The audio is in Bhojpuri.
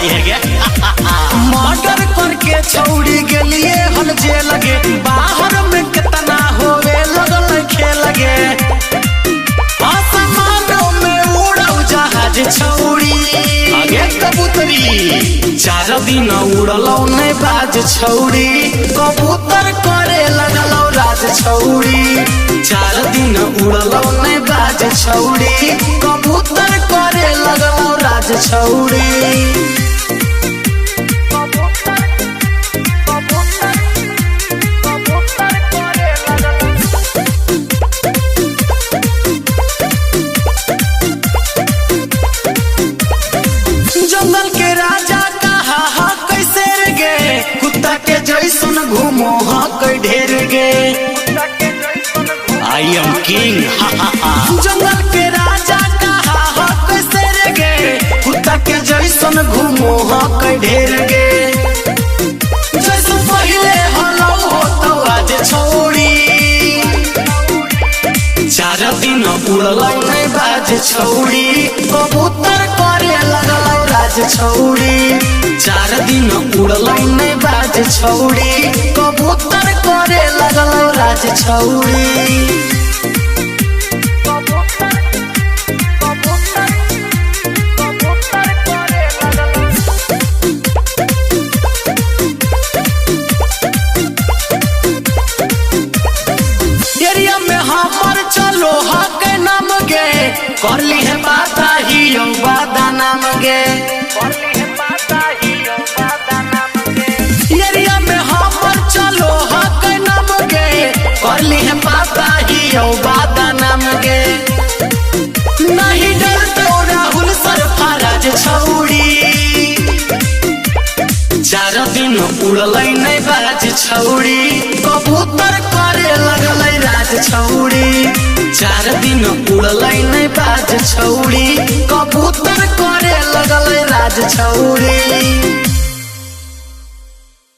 गाड़ी है क्या? मर्डर करके छौड़ी गेलिए हल जे लगे बाहर में कितना होवे लगल खेल गे आसमानों में उड़ौ जहाज छौड़ी आगे कबूतरी 4 दिन उड़लौ नहीं बाज छौड़ी कबूतर करे लगलौ राज छौड़ी 4 दिन उड़लौ नहीं बाज छौड़ी कबूतर करे लगलौ राज छौड़ी। जंगल के राजा कहा हा कैसे गे कुत्ता के जैसन घूमो हा कई ढेर गे आई एम किंग। जंगल के राजा कहा हा कैसे गे कुत्ता के जैसन घूमो हा कई ढेर गे जैसन पहले हलो हो तो आज छोड़ी 4 दिन उड़लौ नहीं बाज छौड़ी कबूतर करे लगलौ राज छौड़ी 4 दिन उड़लौ नहीं बाज छौड़ी कबूतर करे लगलौ राज छौड़ी। एरिया में हमर चलो हा के नाम गे करली है बाता ही बादा नाम गे एरिया में हमर चलो हा के नाम गे करली है बाता ही बादा नाम गे नहीं डरते राहुल सरफराज छौड़ी 4 दिन उड़लै नहीं बाज छौड़ी कबूतर करे लगलै राज छौड़ी 4 दिन उड़लै नहीं बाज छौड़ी कबूतर करे लगलै राज छौड़ी।